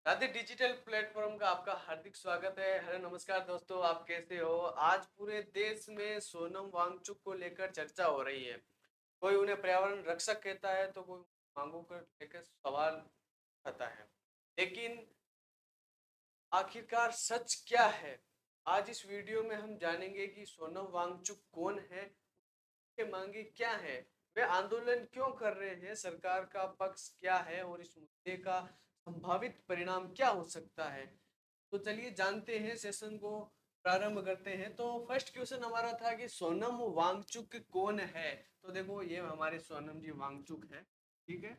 Radhe digital platform का आपका हार्दिक स्वागत है। हेलो नमस्कार दोस्तों, आप कैसे हो? आज पूरे देश में सोनम वांगचुक को लेकर चर्चा हो रही है। कोई उन्हें पर्यावरण रक्षक कहता है तो कोई मांगों को लेकर सवाल उठाता है। लेकिन आखिरकार सच क्या है? आज इस वीडियो में हम जानेंगे कि सोनम वांगचुक कौन है, के मांगे क्या है, वे आंदोलन क्यों कर रहे हैं, सरकार का पक्ष क्या है और इस मुद्दे का संभावित परिणाम क्या हो सकता है। तो चलिए जानते हैं, सेशन को प्रारंभ करते हैं। तो फर्स्ट क्वेश्चन हमारा था कि सोनम वांगचुक कौन है। तो देखो, ये हमारे सोनम जी वांगचुक है। ठीक है।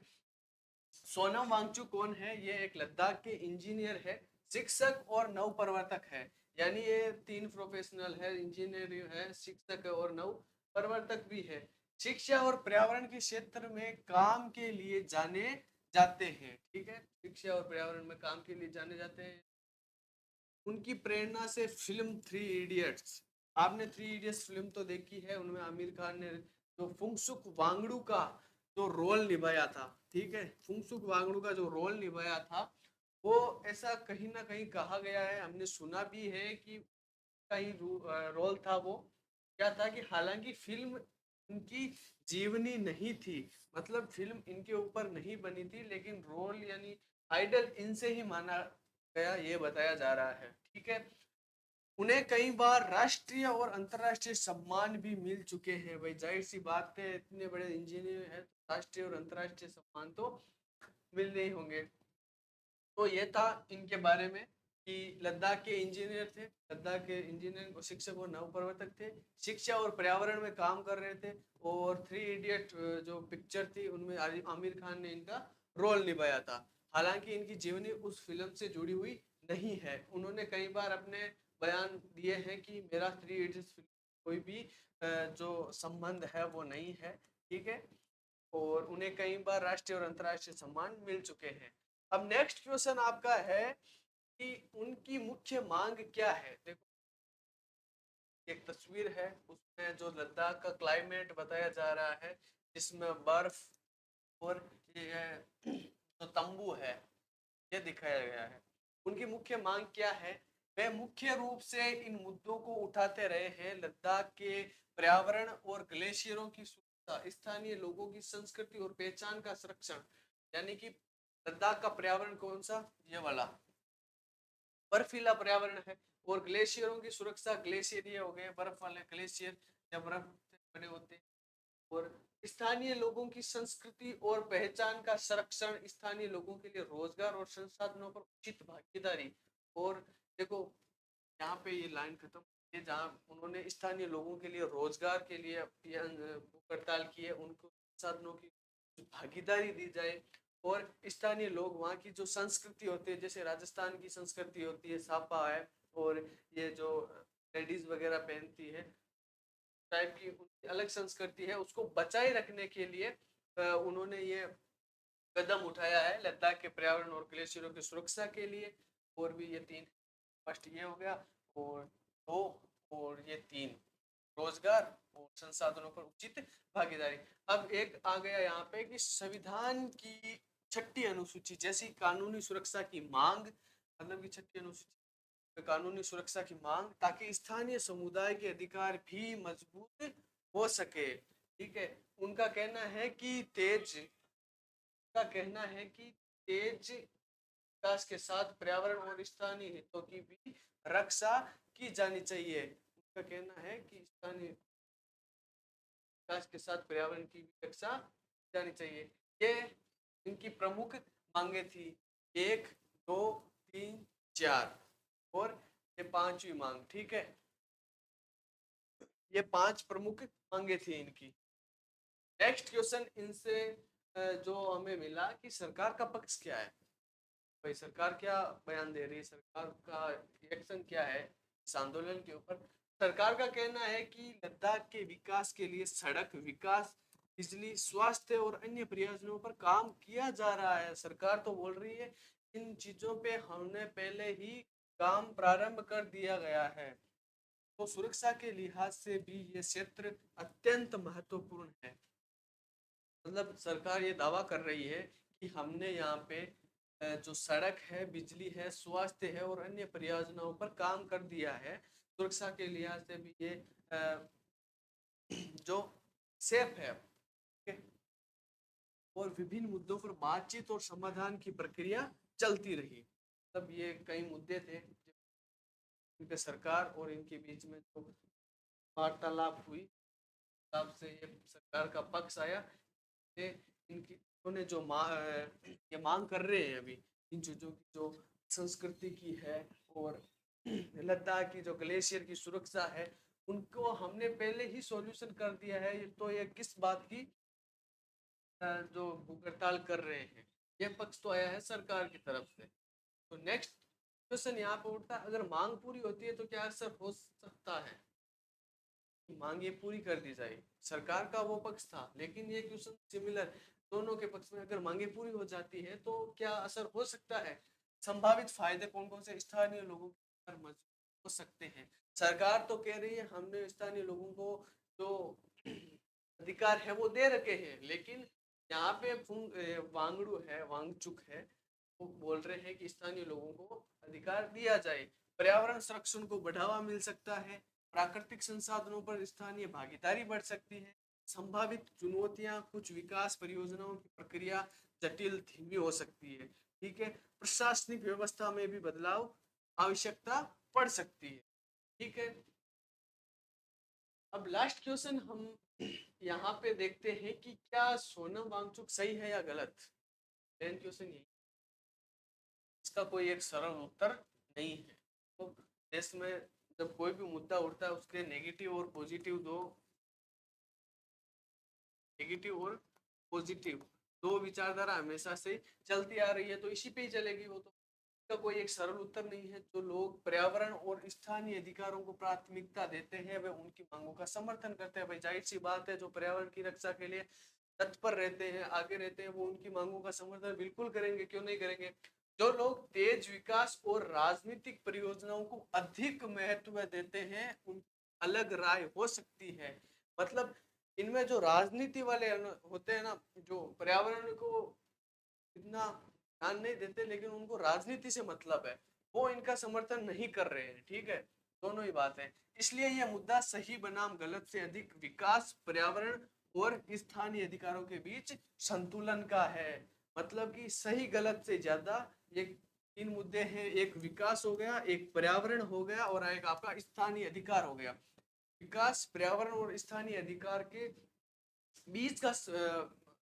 सोनम वांगचुक कौन है? ये एक लद्दाख के इंजीनियर है, शिक्षक और नव प्रवर्तक है। यानी ये तीन प्रोफेशनल है, इंजीनियर है, शिक्षक है और नव प्रवर्तक भी है। शिक्षा और पर्यावरण के क्षेत्र में काम के लिए जाने जाते हैं। ठीक है, शिक्षा और पर्यावरण में काम के लिए जाने जाते हैं। उनकी प्रेरणा से फिल्म थ्री इडियट्स, आपने थ्री इडियट्स फिल्म तो देखी है, उनमें आमिर खान ने जो फुंगसुक वांगडू का जो रोल निभाया था। ठीक है, फुंगसुक वांगडू का जो रोल निभाया था, वो ऐसा कहीं ना कहीं कहा गया है, हमने सुना भी है कि कहीं रोल था वो। क्या था कि हालांकि फिल्म इनकी जीवनी नहीं थी, मतलब फिल्म इनके ऊपर नहीं बनी थी, लेकिन रोल यानी आइडल इनसे ही माना गया, ये बताया जा रहा है। ठीक है। उन्हें कई बार राष्ट्रीय और अंतर्राष्ट्रीय सम्मान भी मिल चुके हैं। भाई जाहिर सी बात है, इतने बड़े इंजीनियर हैं, राष्ट्रीय और अंतर्राष्ट्रीय सम्मान तो मिलने ही होंगे। तो ये था इनके बारे में कि लद्दाख के इंजीनियर थे, लद्दाख के इंजीनियर और शिक्षक और नवप्रवर्तक थे, शिक्षा और पर्यावरण में काम कर रहे थे। और थ्री इडियट जो पिक्चर थी, उनमें आमिर खान ने इनका रोल निभाया था। हालांकि इनकी जीवनी उस फिल्म से जुड़ी हुई नहीं है। उन्होंने कई बार अपने बयान दिए हैं कि मेरा थ्री इडियट्स फिल्म कोई भी जो संबंध है वो नहीं है। ठीक है। और उन्हें कई बार राष्ट्रीय और अंतर्राष्ट्रीय सम्मान मिल चुके हैं। अब नेक्स्ट क्वेश्चन आपका है कि उनकी मुख्य मांग क्या है। देखो, एक तस्वीर है, उसमें जो लद्दाख का क्लाइमेट बताया जा रहा है, जिसमें बर्फ और ये जो तंबू है, ये दिखाया गया है। उनकी मुख्य मांग क्या है? वे मुख्य रूप से इन मुद्दों को उठाते रहे हैं: लद्दाख के पर्यावरण और ग्लेशियरों की सुरक्षा, स्थानीय लोगों की संस्कृति और पहचान का संरक्षण। यानी कि लद्दाख का पर्यावरण कौन सा? ये वाला बर्फीला पर्यावरण है। और ग्लेशियरों की सुरक्षा, ग्लेशियर ये हो गए बर्फ वाले ग्लेशियर, जब बर्फ से बने होते हैं। और स्थानीय लोगों की संस्कृति और पहचान का संरक्षण, स्थानीय लोगों के लिए रोजगार और संसाधनों पर उचित भागीदारी। और देखो, यहाँ पे ये लाइन खत्म है जहाँ उन्होंने स्थानीय लोगों के लिए रोजगार के लिए ये हड़ताल की है, उनको संसाधनों की भागीदारी दी जाए। और स्थानीय लोग वहाँ की जो संस्कृति होती है, जैसे राजस्थान की संस्कृति होती है, सापा है, और ये जो लेडीज वगैरह पहनती है, टाइप की उनकी अलग संस्कृति है, उसको बचाए रखने के लिए उन्होंने ये कदम उठाया है लद्दाख के पर्यावरण और ग्लेशियरों की सुरक्षा के लिए। और भी ये तीन, फर्स्ट ये हो गया, और दो, और ये तीन, रोजगार और संसाधनों पर उचित भागीदारी। अब एक आ गया यहाँ पे कि संविधान की छठी अनुसूची जैसी कानूनी सुरक्षा की मांग, मतलब की छठी अनुसूची कानूनी सुरक्षा की मांग, ताकि स्थानीय समुदाय के अधिकार भी मजबूत हो सके। ठीक है। उनका कहना है कि तेज का कहना है कि तेज विकास के साथ पर्यावरण और स्थानीय हितों की भी रक्षा की जानी चाहिए। उनका कहना है कि स्थानीय विकास के साथ पर्यावरण की भी रक्षा की जानी चाहिए। ये इनकी प्रमुख मांगे थी, एक, दो, तीन, चार, और ये पांचवी मांग। ठीक है, ये पांच प्रमुख मांगे थी इनकी। नेक्स्ट क्वेश्चन इनसे जो हमें मिला कि सरकार का पक्ष क्या है। भाई सरकार क्या बयान दे रही है, सरकार का रिएक्शन क्या है इस आंदोलन के ऊपर। सरकार का कहना है कि लद्दाख के विकास के लिए सड़क विकास, बिजली, स्वास्थ्य और अन्य परियोजनाओं पर काम किया जा रहा है। सरकार तो बोल रही है इन चीजों पे हमने पहले ही काम प्रारंभ कर दिया गया है। तो सुरक्षा के लिहाज से भी ये क्षेत्र अत्यंत महत्वपूर्ण है। मतलब सरकार ये दावा कर रही है कि हमने यहाँ पे जो सड़क है, बिजली है, स्वास्थ्य है और अन्य परियोजनाओं पर काम कर दिया है। सुरक्षा के लिहाज से भी ये जो सेफ है, ठीक है? और विभिन्न मुद्दों पर बातचीत और समाधान की प्रक्रिया चलती रही। तब ये कई मुद्दे थे जिनपे सरकार और इनके बीच में जो वार्तालाप हुई, तब से ये सरकार का पक्ष आया। ये इनकी इन्होंने जो ये मांग कर रहे हैं अभी इन चीजों की, जो संस्कृति की है और लद्दाख की जो ग्लेशियर की सुरक्षा है, उनको हमने पहले ही सॉल्यूशन कर दिया है। तो ये किस बात की जो भूख हड़ताल कर रहे हैं, ये पक्ष तो आया है सरकार की तरफ से। तो नेक्स्ट क्वेश्चन यहाँ पे उठता है, अगर मांग पूरी होती है तो क्या असर हो सकता है? मांग ये पूरी कर दी जाए, सरकार का वो पक्ष था, लेकिन ये क्वेश्चन सिमिलर दोनों के पक्ष में, अगर मांगे पूरी हो जाती है तो क्या असर हो सकता है? संभावित फायदे कौन कौन से स्थानीय लोगों पर हो सकते हैं? सरकार तो कह रही है हमने स्थानीय लोगों को जो अधिकार है वो दे रखे हैं, लेकिन यहाँ पे वांगड़ू है, वांगचुक है, वो बोल रहे हैं कि स्थानीय लोगों को अधिकार दिया जाए। पर्यावरण संरक्षण को बढ़ावा मिल सकता है, प्राकृतिक संसाधनों पर स्थानीय भागीदारी बढ़ सकती है। संभावित चुनौतियां, कुछ विकास परियोजनाओं की प्रक्रिया जटिल धीमी हो सकती है, ठीक है? प्रशासनिक व्यवस्था में भी बदलाव आवश्यकता पड़ सकती है, ठीक है? अब लास्ट क्वेश्चन हम यहाँ पे देखते हैं कि क्या सोनम वांगचुक सही है या गलत। मेन क्वेश्चन यही, इसका कोई एक सरल उत्तर नहीं है। तो देश में जब कोई भी मुद्दा उठता है उसके नेगेटिव और पॉजिटिव दो विचारधारा हमेशा से चलती आ रही है, तो इसी पे ही चलेगी वो। तो इसका कोई एक सरल उत्तर नहीं है। जो लोग पर्यावरण और स्थानीय अधिकारों को प्राथमिकता देते हैं वे उनकी मांगों का समर्थन करते हैं। भाई जाहिर सी बात है, जो पर्यावरण की रक्षा के लिए तत्पर रहते हैं, आगे रहते हैं, वो उनकी मांगों का समर्थन बिल्कुल करेंगे, क्यों नहीं करेंगे। जो लोग तेज विकास और राजनीतिक परियोजनाओं को अधिक महत्व देते हैं, उनकी अलग राय हो सकती है। मतलब इनमें जो राजनीति वाले होते हैं ना, जो पर्यावरण को इतना ध्यान नहीं देते लेकिन उनको राजनीति से मतलब है, वो इनका समर्थन नहीं कर रहे हैं, ठीक है? दोनों ही बात है। इसलिए यह मुद्दा सही बनाम गलत से अधिक विकास, पर्यावरण और स्थानीय अधिकारों के बीच संतुलन का है। मतलब कि सही गलत से ज्यादा ये तीन मुद्दे हैं, एक विकास हो गया, एक पर्यावरण हो गया और एक आपका स्थानीय अधिकार हो गया। विकास, पर्यावरण और स्थानीय अधिकार के बीच का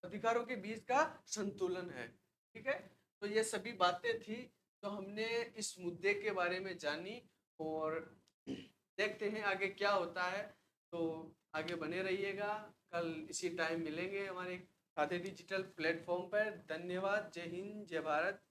अधिकारों के बीच का संतुलन है, ठीक है? तो ये सभी बातें थी तो हमने इस मुद्दे के बारे में जानी, और देखते हैं आगे क्या होता है। तो आगे बने रहिएगा, कल इसी टाइम मिलेंगे हमारे खाते डिजिटल प्लेटफॉर्म पर। धन्यवाद। जय हिंद, जय भारत।